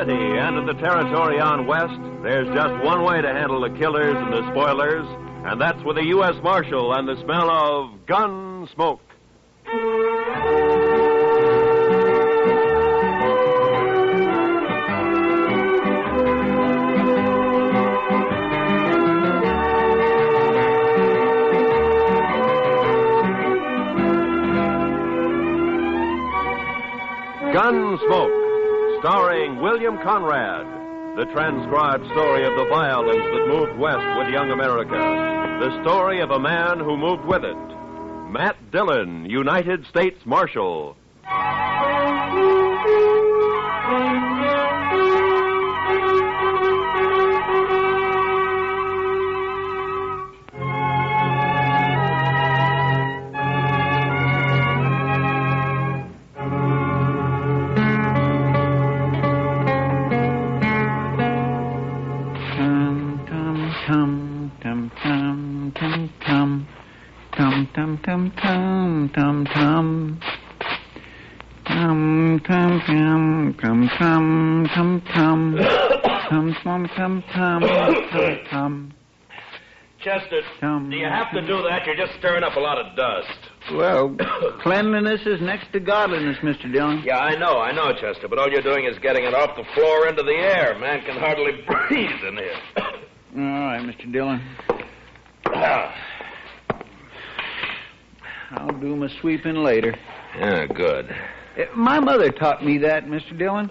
city and in the territory on west, there's just one way to handle the killers and the spoilers, and that's with a U.S. Marshal and the smell of Gunsmoke. Gunsmoke, starring William Conrad, the transcribed story of the violence that moved west with young America, the story of a man who moved with it, Matt Dillon, United States Marshal. Chester, do you have to do that? You're just stirring up a lot of dust. Well, cleanliness is next to godliness, Mr. Dillon. Yeah, I know, Chester, but all you're doing is getting it off the floor into the air. Man can hardly breathe in here. All right, Mr. Dillon. I'll do my sweeping later. Yeah, good. My mother taught me that, Mr. Dillon.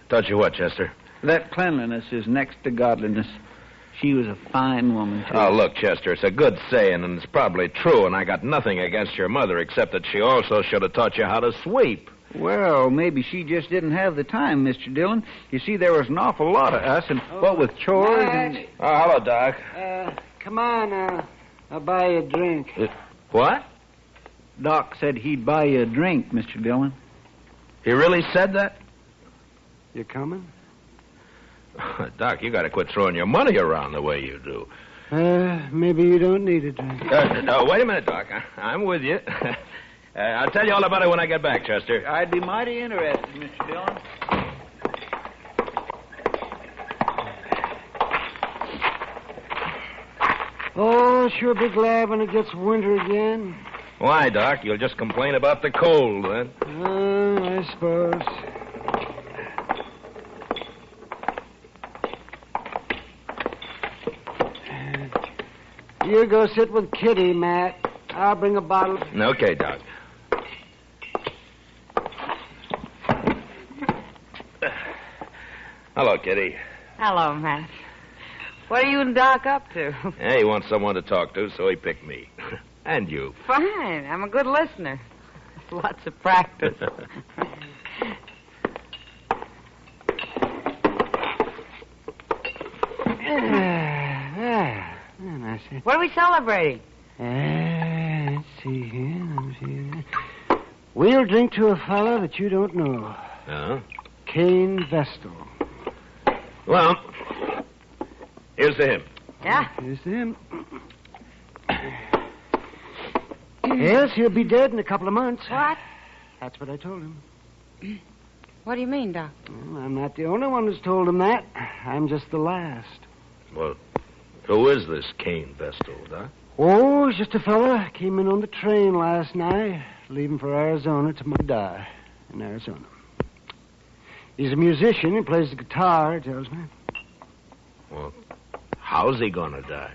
Taught you what, Chester? That cleanliness is next to godliness. She was a fine woman, too. Oh, look, Chester, it's a good saying, and it's probably true, and I got nothing against your mother, except that she also should have taught you how to sweep. Well, maybe she just didn't have the time, Mr. Dillon. You see, there was an awful lot of us, and what with chores and... Oh, hello, Doc. Come on, I'll buy you a drink. What? Doc said he'd buy you a drink, Mr. Dillon. He really said that? You coming? Doc, you got to quit throwing your money around the way you do. Maybe you don't need a drink. No, wait a minute, Doc. I'm with you. I'll tell you all about it when I get back, Chester. I'd be mighty interested, Mr. Dillon. Oh, sure be glad when it gets winter again. Why, Doc? You'll just complain about the cold, then. I suppose. You go sit with Kitty, Matt. I'll bring a bottle. Okay, Doc. Hello, Kitty. Hello, Matt. What are you and Doc up to? Yeah, he wants someone to talk to, so he picked me. And you. Fine. I'm a good listener. Lots of practice. What are we celebrating? Let's see here. We'll drink to a fellow that you don't know. Kane Vestal. Well, here's to him. Yeah? Here's to him. Yes, he'll be dead in a couple of months. What? That's what I told him. What do you mean, Doc? Well, I'm not the only one who's told him that. I'm just the last. Well, who is this Kane Vestal, Doc? Oh, he's just a fella. Came in on the train last night, leaving for Arizona to die in Arizona. He's a musician. He plays the guitar, he tells me. Well, how's he gonna die?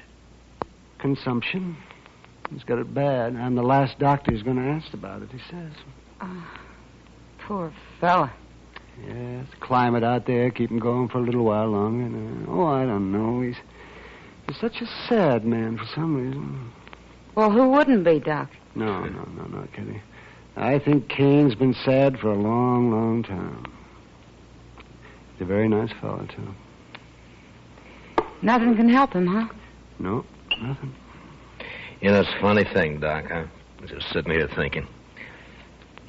Consumption. He's got it bad. I'm the last doctor who's going to ask about it, he says. Oh, poor fella. Yes, climate out there, keep him going for a little while longer. I don't know. He's such a sad man for some reason. Well, who wouldn't be, Doc? No, Kitty. I think Kane's been sad for a long, long time. He's a very nice fellow, too. Nothing can help him, huh? No, nothing. You know, it's a funny thing, Doc. I'm just sitting here thinking.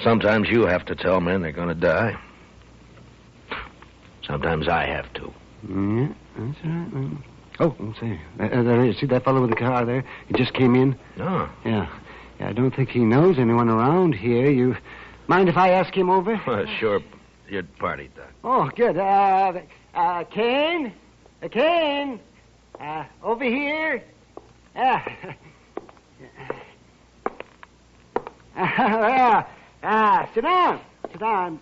Sometimes you have to tell men they're going to die. Sometimes I have to. Yeah, that's right, man. Oh, let's see. There he is. See that fellow with the car there? He just came in. No. Yeah, I don't think he knows anyone around here. You mind if I ask him over? Well, sure. your party, Doc. Oh, good. Cain? Cain? Over here? Sit down. Sit down.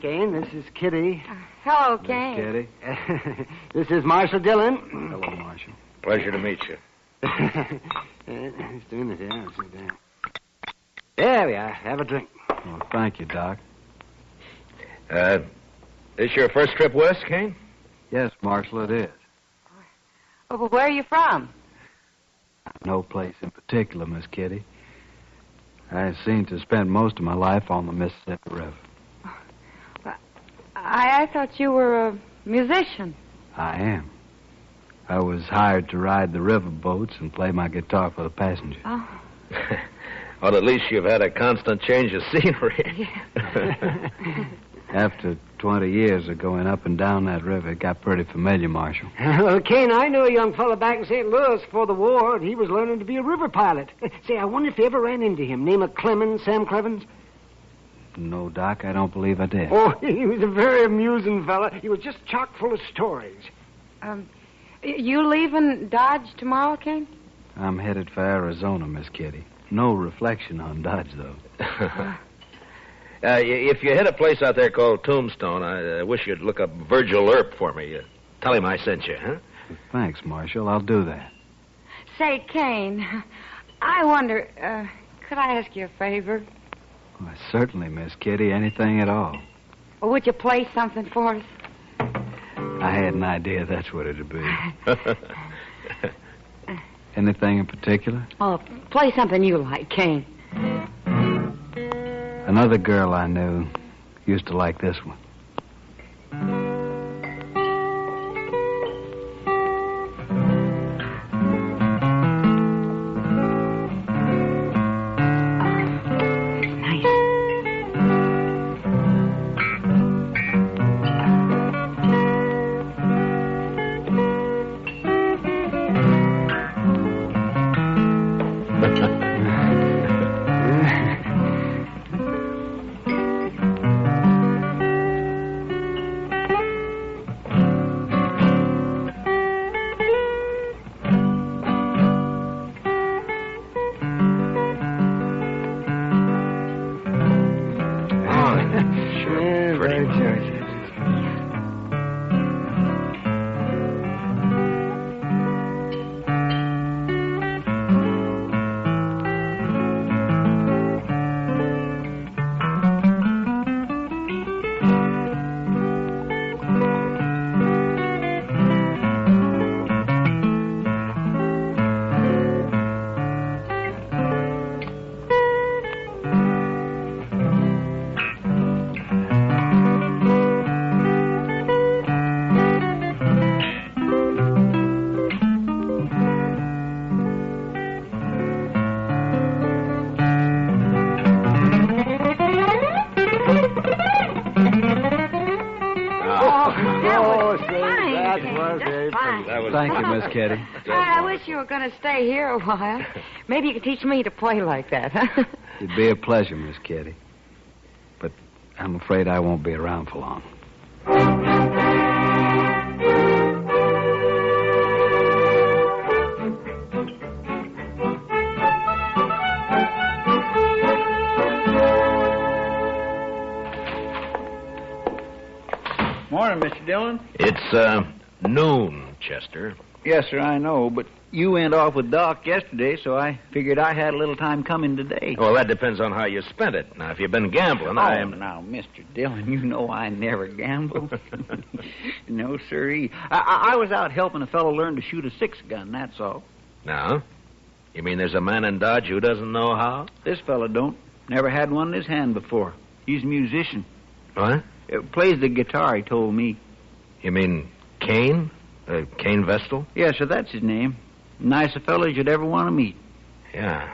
Cain, this is Kitty. Hello, Cain. Kitty. This is Marshal Dillon. Hello, Marshal. Pleasure to meet you. He's doing it, yeah. Sit down. There we are. Have a drink. Well, thank you, Doc. This your first trip west, Cain? Yes, Marshal, it is. Oh, but where are you from? No place in particular, Miss Kitty. I seem to spend most of my life on the Mississippi River. I thought you were a musician. I am. I was hired to ride the river boats and play my guitar for the passengers. Oh. Well, at least you've had a constant change of scenery. Yeah. After 20 years of going up and down that river, it got pretty familiar, Marshal. Well, Cain, I knew a young fella back in St. Louis before the war, and he was learning to be a river pilot. Say, I wonder if you ever ran into him. Name of Clemens, Sam Clemens? No, Doc, I don't believe I did. Oh, he was a very amusing fella. He was just chock full of stories. You leaving Dodge tomorrow, Cain? I'm headed for Arizona, Miss Kitty. No reflection on Dodge, though. If you hit a place out there called Tombstone, I wish you'd look up Virgil Earp for me. Tell him I sent you, huh? Thanks, Marshal. I'll do that. Say, Cain, I wonder, could I ask you a favor? Why, certainly, Miss Kitty. Anything at all. Or would you play something for us? I had an idea that's what it'd be. Anything in particular? Oh, play something you like, Cain. Another girl I knew used to like this one. Thank you, Miss Kitty. I wish you were going to stay here a while. Maybe you could teach me to play like that, huh? It'd be a pleasure, Miss Kitty. But I'm afraid I won't be around for long. Morning, Mr. Dillon. It's, noon, Chester. Yes, sir, I know, but you went off with Doc yesterday, so I figured I had a little time coming today. Well, that depends on how you spent it. Now, if you've been gambling, Now, Mr. Dillon, you know I never gamble. No, sirree. I was out helping a fellow learn to shoot a 6-gun, that's all. Now? You mean there's a man in Dodge who doesn't know how? This fellow don't. Never had one in his hand before. He's a musician. What? Plays the guitar, he told me. You mean Cain? Kane Vestal? Yes, sir, that's his name. Nice a fellow as you'd ever want to meet. Yeah.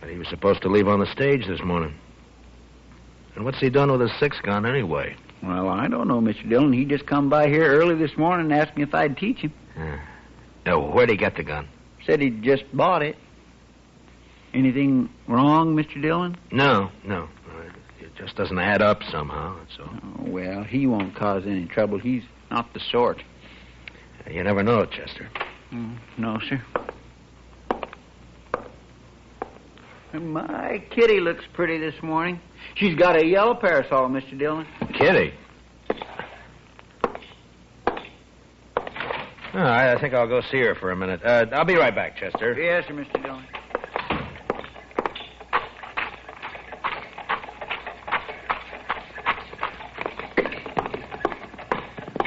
But he was supposed to leave on the stage this morning. And what's he done with his 6-gun anyway? Well, I don't know, Mr. Dillon. He just come by here early this morning and asked me if I'd teach him. Now, where'd he get the gun? Said he'd just bought it. Anything wrong, Mr. Dillon? No. Just doesn't add up somehow, that's all. Oh, well, he won't cause any trouble. He's not the sort. You never know, Chester. No, sir. My Kitty looks pretty this morning. She's got a yellow parasol, Mr. Dillon. Kitty? All right, I think I'll go see her for a minute. I'll be right back, Chester. Yes, sir, Mr. Dillon.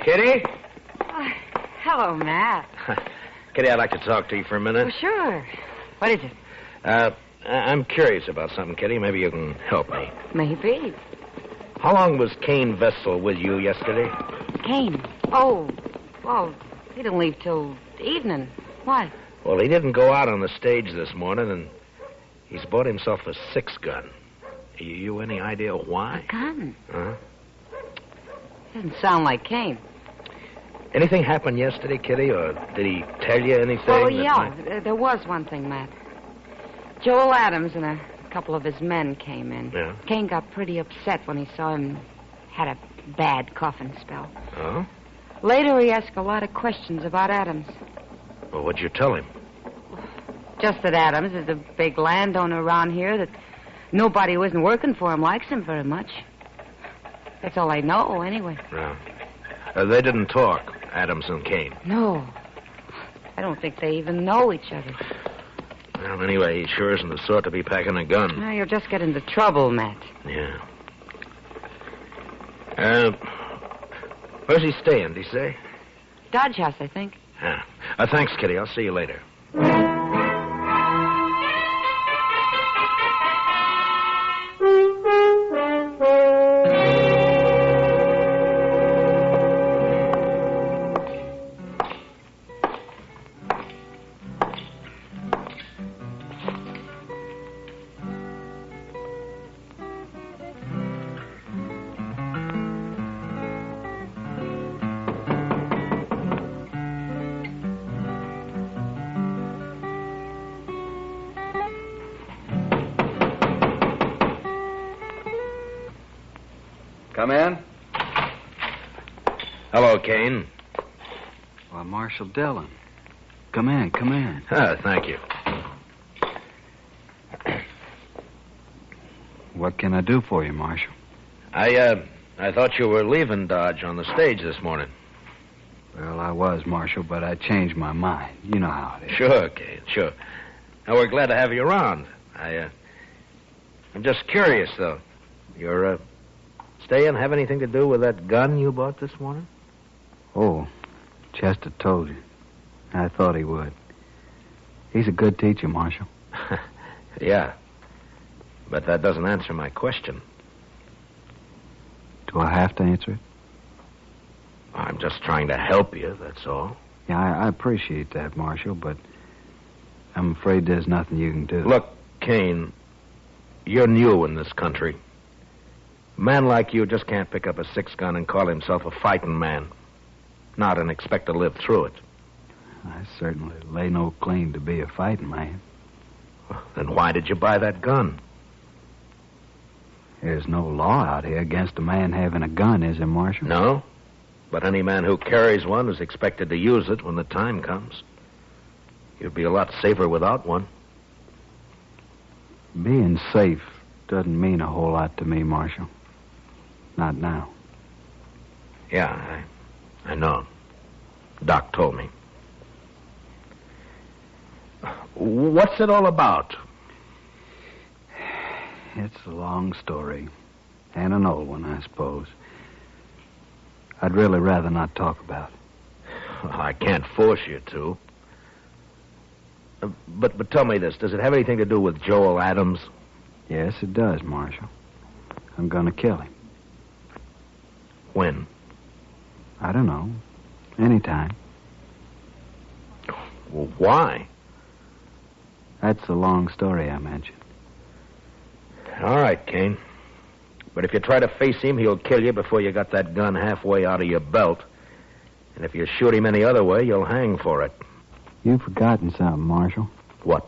Kitty? Hello, Matt. Kitty, I'd like to talk to you for a minute. Well, sure. What is it? I'm curious about something, Kitty. Maybe you can help me. Maybe. How long was Kane Vestal with you yesterday? Cain? Oh, well, he didn't leave till evening. Why? Well, he didn't go out on the stage this morning, and he's bought himself a 6-gun. You any idea why? A gun? Huh? Doesn't sound like Cain. Anything happened yesterday, Kitty, or did he tell you anything? Oh, yeah. There was one thing, Matt. Joel Adams and a couple of his men came in. Yeah. Cain got pretty upset when he saw him had a bad coughing spell. Oh? Later, he asked a lot of questions about Adams. Well, what'd you tell him? Just that Adams is a big landowner around here, that nobody who isn't working for him likes him very much. That's all I know, anyway. Yeah. They didn't talk, Adams and Cain. No. I don't think they even know each other. Well, anyway, he sure isn't the sort to be packing a gun. Well, you'll just get into trouble, Matt. Yeah. Where's he staying, did he say? Dodge House, I think. Yeah. Thanks, Kitty. I'll see you later. Come in. Hello, Cain. Why, Marshal Dillon. Come in, come in. Thank you. What can I do for you, Marshal? I thought you were leaving Dodge on the stage this morning. Well, I was, Marshal, but I changed my mind. You know how it is. Sure, Cain, sure. Now, we're glad to have you around. I'm just curious, though. Your staying have anything to do with that gun you bought this morning? Oh, Chester told you. I thought he would. He's a good teacher, Marshal. Yeah. But that doesn't answer my question. Do I have to answer it? I'm just trying to help you, that's all. Yeah, I appreciate that, Marshal, but I'm afraid there's nothing you can do. Look, Cain, you're new in this country. A man like you just can't pick up a 6-gun and call himself a fighting man. Not and expect to live through it. I certainly lay no claim to be a fighting man. Well, then why did you buy that gun? There's no law out here against a man having a gun, is there, Marshal? No. But any man who carries one is expected to use it when the time comes. You'd be a lot safer without one. Being safe doesn't mean a whole lot to me, Marshal. Not now. Yeah, I know. Doc told me. What's it all about? It's a long story. And an old one, I suppose. I'd really rather not talk about it. Well, I can't force you to. But tell me this. Does it have anything to do with Joel Adams? Yes, it does, Marshal. I'm going to kill him. When? I don't know. Anytime. Well, why? That's the long story I mentioned. All right, Cain. But if you try to face him, he'll kill you before you got that gun halfway out of your belt. And if you shoot him any other way, you'll hang for it. You've forgotten something, Marshal. What?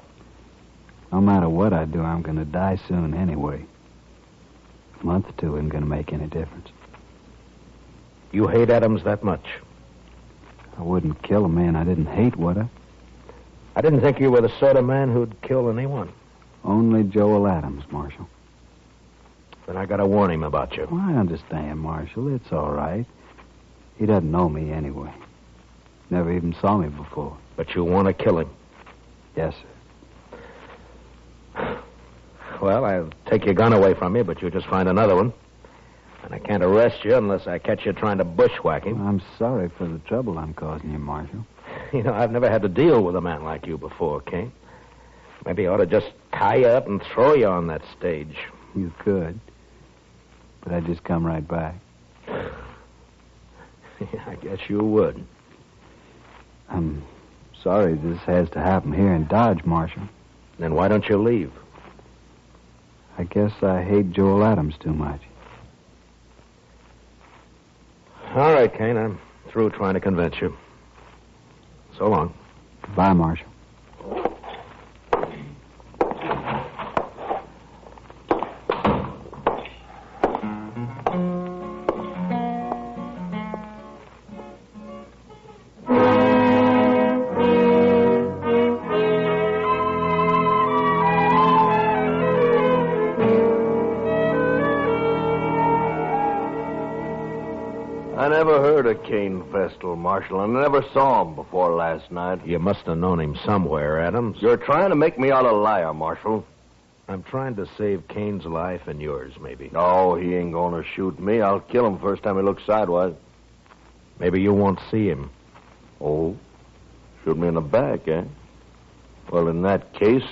No matter what I do, I'm going to die soon anyway. A month or two isn't going to make any difference. You hate Adams that much? I wouldn't kill a man I didn't hate, would I? I didn't think you were the sort of man who'd kill anyone. Only Joel Adams, Marshal. Then I gotta warn him about you. Well, I understand, Marshal. It's all right. He doesn't know me anyway. Never even saw me before. But you want to kill him? Yes, sir. Well, I'll take your gun away from you, but you'll just find another one. And I can't arrest you unless I catch you trying to bushwhack him. I'm sorry for the trouble I'm causing you, Marshal. You know, I've never had to deal with a man like you before, Cain. Maybe I ought to just tie you up and throw you on that stage. You could. But I'd just come right back. Yeah, I guess you would. I'm sorry this has to happen here in Dodge, Marshal. Then why don't you leave? I guess I hate Joel Adams too much. All right, Cain, I'm through trying to convince you. So long. Goodbye, Marshal. I never heard of Kane Vestal, Marshal, and I never saw him before last night. You must have known him somewhere, Adams. You're trying to make me out a liar, Marshal. I'm trying to save Kane's life and yours, maybe. No, he ain't gonna shoot me. I'll kill him first time he looks sidewise. Maybe you won't see him. Oh? Shoot me in the back, eh? Well, in that case,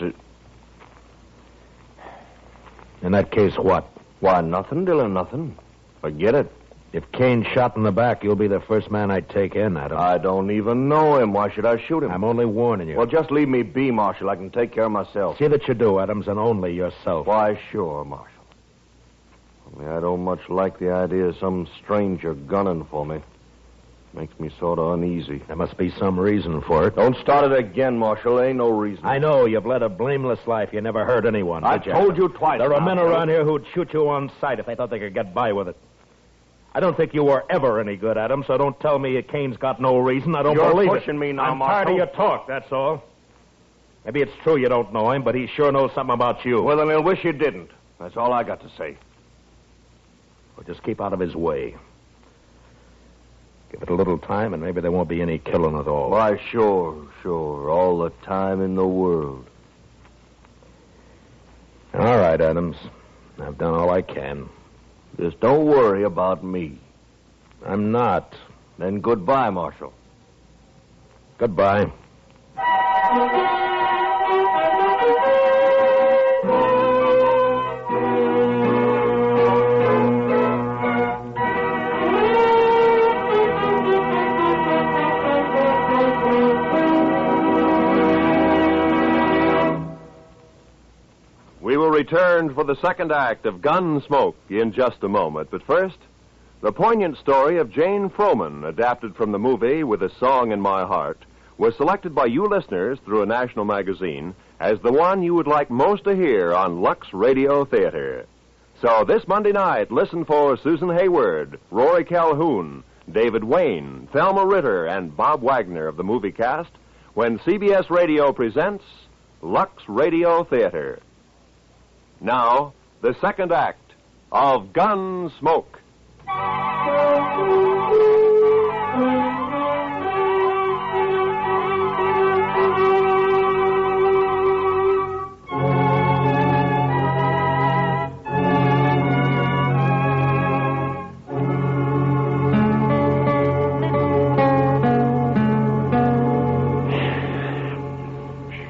In that case, what? Why, nothing, Dillon, nothing. Forget it. If Kane's shot in the back, you'll be the first man I'd take in, Adams. I don't even know him. Why should I shoot him? I'm only warning you. Well, just leave me be, Marshal. I can take care of myself. See that you do, Adams, and only yourself. Why, sure, Marshal. Only I don't much like the idea of some stranger gunning for me. Makes me sort of uneasy. There must be some reason for it. Don't start it again, Marshal. Ain't no reason. I know. You've led a blameless life. You never hurt anyone. I did you, told Adams? you twice. There are now, men around here who'd shoot you on sight if they thought they could get by with it. I don't think you were ever any good, Adams, so don't tell me Kane's got no reason. I don't You're believe it. pushing me now, I'm Marshal. tired of your talk, that's all. Maybe it's true you don't know him, but he sure knows something about you. Well, then he'll wish you didn't. That's all I got to say. Well, just keep out of his way. Give it a little time, and maybe there won't be any killing at all. Why, sure. All the time in the world. All right, Adams. I've done all I can. Just don't worry about me. I'm not. Then goodbye, Marshal. Goodbye. We will return for the second act of Gunsmoke in just a moment. But first, the poignant story of Jane Froman, adapted from the movie With a Song in My Heart, was selected by you listeners through a national magazine as the one you would like most to hear on Lux Radio Theater. So this Monday night, listen for Susan Hayward, Rory Calhoun, David Wayne, Thelma Ritter, and Bob Wagner of the movie cast when CBS Radio presents Lux Radio Theater. Now, the second act of Gunsmoke.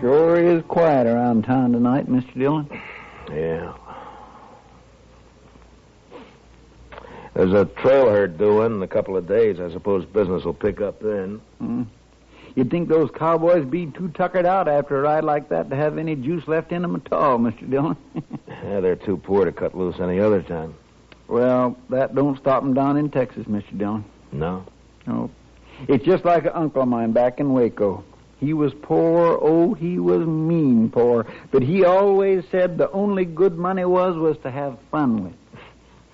Sure is quiet around town tonight, Mr. Dillon. Yeah. There's a trail herd due in a couple of days. I suppose business will pick up then. You'd think those cowboys be too tuckered out after a ride like that to have any juice left in them at all, Mr. Dillon. Yeah, they're too poor to cut loose any other time. Well, that don't stop them down in Texas, Mr. Dillon. No? No. It's just like an uncle of mine back in Waco. He was poor, oh, he was mean poor. But he always said the only good money was to have fun with.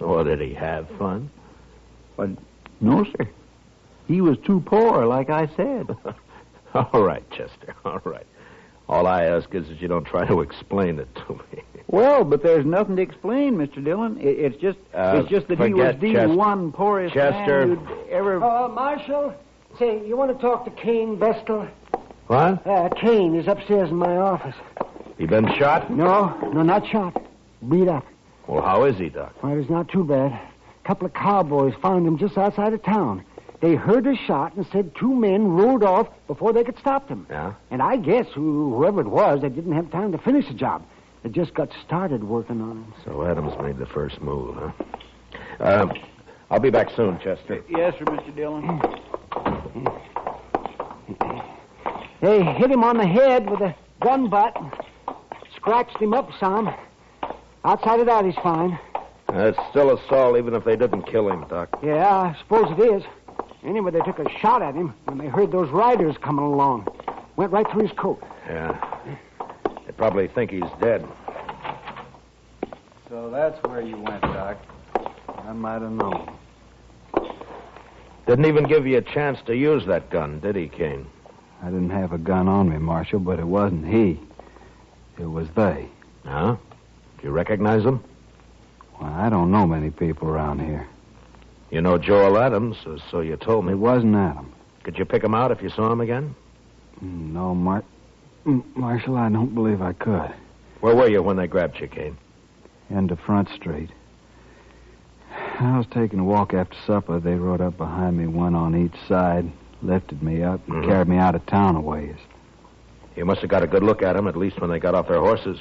Or did he have fun? But no, sir. He was too poor, like I said. All right, Chester, all right. All I ask is that you don't try to explain it to me. Well, but there's nothing to explain, Mr. Dillon. It's just that he was the one poorest man you'd ever... Marshal, say, you want to talk to Kane Vestal? What? Cain is upstairs in my office. He been shot? No, not shot. Beat up. Well, how is he, Doc? Well, it's not too bad. A couple of cowboys found him just outside of town. They heard a shot and said 2 men rode off before they could stop them. Yeah? And I guess whoever it was, they didn't have time to finish the job. They just got started working on him. So Adams made the first move, huh? I'll be back soon, Chester. Yes, sir, Mr. Dillon. They hit him on the head with a gun butt. Scratched him up some. Outside of that, he's fine. It's still assault, even if they didn't kill him, Doc. Yeah, I suppose it is. Anyway, they took a shot at him when they heard those riders coming along. Went right through his coat. Yeah. They probably think he's dead. So that's where you went, Doc. I might have known. Didn't even give you a chance to use that gun, did he, Cain? I didn't have a gun on me, Marshal, but it wasn't he. It was they. Huh? Do you recognize them? Well, I don't know many people around here. You know Joel Adams, or so you told me. It wasn't Adam. Could you pick him out if you saw him again? No, Marshal, I don't believe I could. Where were you when they grabbed you, Cain? End of Front Street. I was taking a walk after supper. They rode up behind me, one on each side, lifted me up, and carried me out of town a ways. You must have got a good look at them, at least when they got off their horses.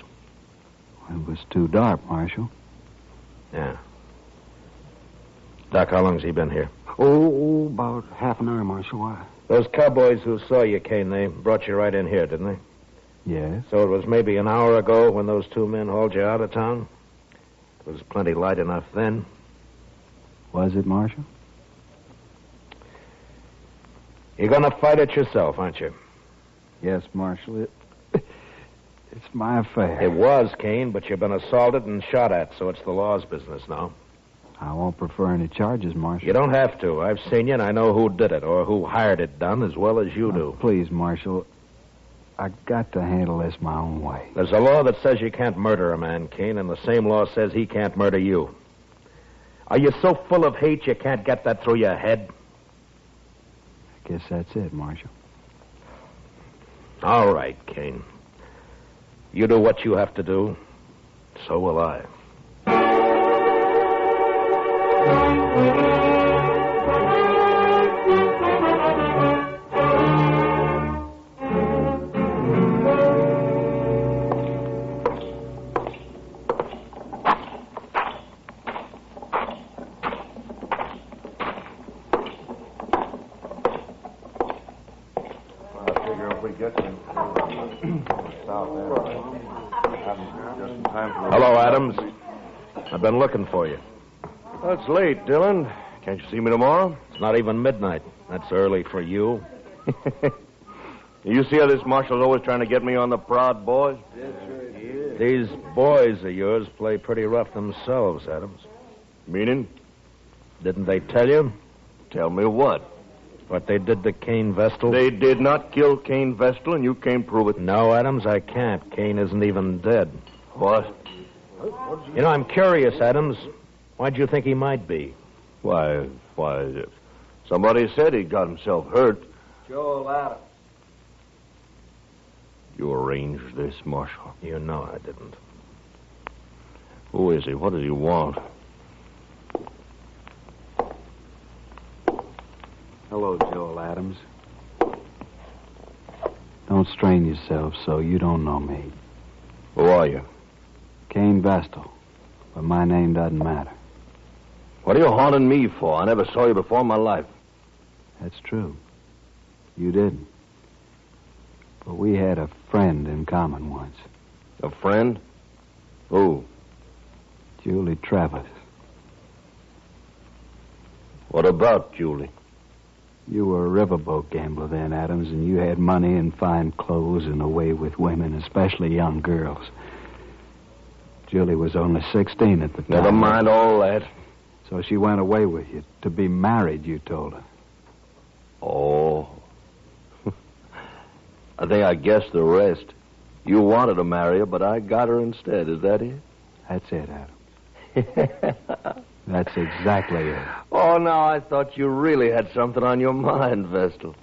It was too dark, Marshal. Yeah. Doc, how long's he been here? Oh, about half an hour, Marshal. Why? Those cowboys who saw you, Cain, they brought you right in here, didn't they? Yes. So it was maybe an hour ago when those 2 men hauled you out of town? It was plenty light enough then. Was it, Marshal? You're gonna fight it yourself, aren't you? Yes, Marshal. It's my affair. It was, Cain, but you've been assaulted and shot at, so it's the law's business now. I won't prefer any charges, Marshal. You don't have to. I've seen you, and I know who did it, or who hired it done, as well as you do. Please, Marshal. I got to handle this my own way. There's a law that says you can't murder a man, Cain, and the same law says he can't murder you. Are you so full of hate you can't get that through your head? I guess that's it, Marshal. All right, Cain. You do what you have to do. So will I. Hello, Adams. I've been looking for you. That's late, Dillon. Can't you see me tomorrow? It's not even midnight. That's early for you. You see how this marshal's always trying to get me on the prod, boys? These boys of yours play pretty rough themselves, Adams. Meaning? Didn't they tell you? Tell me what? What they did to Kane Vestal? They did not kill Kane Vestal, and you can't prove it. No, Adams, I can't. Kane isn't even dead. What? You know, I'm curious, Adams. Why'd you think he might be? Why, somebody said he got himself hurt. Joel Adams. You arranged this, Marshal. You know I didn't. Who is he? What does he want? Hello, Joel Adams. Don't strain yourself so you don't know me. Who are you? Kane Vestal. But my name doesn't matter. What are you haunting me for? I never saw you before in my life. That's true. You didn't. But we had a friend in common once. A friend? Who? Julie Travis. What about Julie? You were a riverboat gambler then, Adams, and you had money and fine clothes and a way with women, especially young girls. Julie was only 16 at the time. Never mind all that. So she went away with you to be married, you told her. Oh. I think I guessed the rest. You wanted to marry her, but I got her instead. Is that it? That's it, Adams. That's exactly it. Oh, no, I thought you really had something on your mind, Vestal.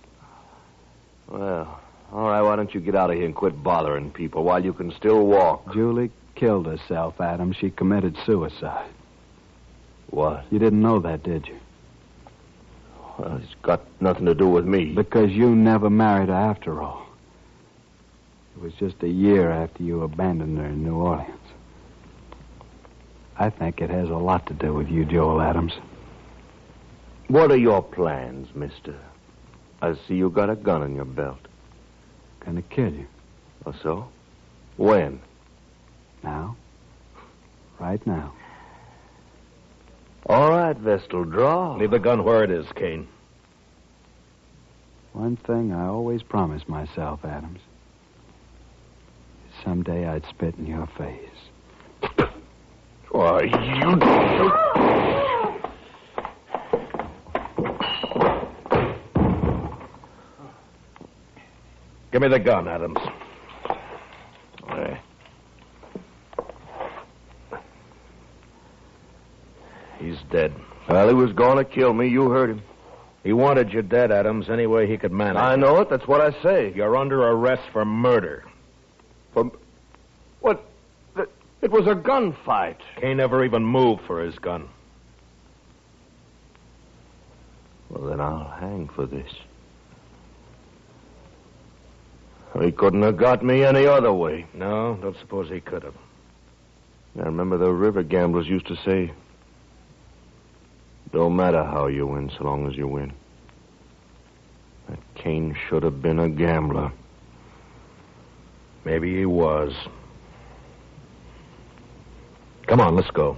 Well, all right, why don't you get out of here and quit bothering people while you can still walk? Julie killed herself, Adams. She committed suicide. What? You didn't know that, did you? Well, it's got nothing to do with me. Because you never married her after all. It was just a year after you abandoned her in New Orleans. I think it has a lot to do with you, Joel Adams. What are your plans, mister? I see you got a gun in your belt. Gonna kill you. Oh, so? When? Now. Right now. All right, Vestal, draw. Leave the gun where it is, Cain. One thing I always promised myself, Adams. Someday I'd spit in your face. Why, you... Give me the gun, Adams. He's dead. Well, he was going to kill me. You heard him. He wanted you dead, Adams, any way he could manage. I know it. That's what I say. You're under arrest for murder. What? It was a gunfight. Cain never even moved for his gun. Well, then I'll hang for this. He couldn't have got me any other way. No, don't suppose he could have. I remember the river gamblers used to say, don't matter how you win so long as you win. That Cain should have been a gambler. Maybe he was. Come on, let's go.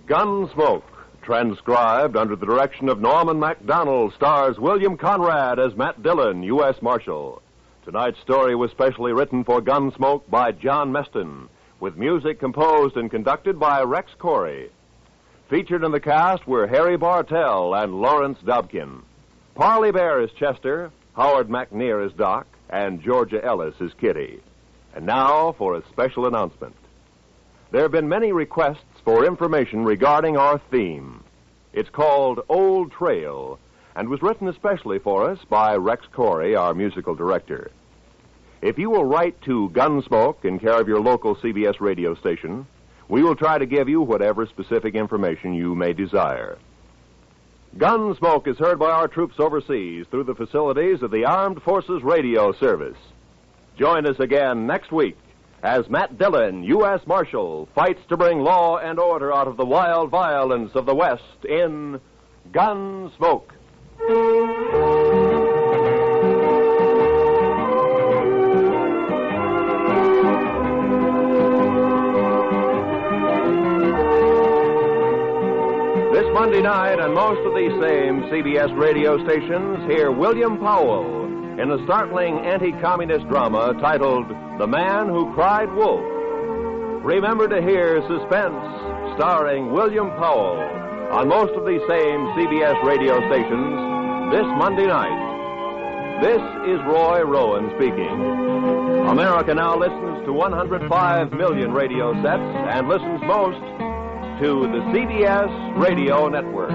Gunsmoke, transcribed under the direction of Norman Macdonnell, stars William Conrad as Matt Dillon, U.S. Marshal. Tonight's story was specially written for Gunsmoke by John Meston, with music composed and conducted by Rex Corey. Featured in the cast were Harry Bartell and Lawrence Dobkin. Parley Baer is Chester, Howard McNear is Doc, and Georgia Ellis is Kitty. And now for a special announcement. There have been many requests for information regarding our theme. It's called Old Trail and was written especially for us by Rex Corey, our musical director. If you will write to Gunsmoke in care of your local CBS radio station, we will try to give you whatever specific information you may desire. Gunsmoke is heard by our troops overseas through the facilities of the Armed Forces Radio Service. Join us again next week as Matt Dillon, U.S. Marshal, fights to bring law and order out of the wild violence of the West in Gunsmoke. This Monday night, on most of these same CBS radio stations, hear William Powell in a startling anti-communist drama titled The Man Who Cried Wolf. Remember to hear Suspense, starring William Powell, on most of these same CBS radio stations this Monday night. This is Roy Rowan speaking. America now listens to 105 million radio sets and listens most to the CBS Radio Network.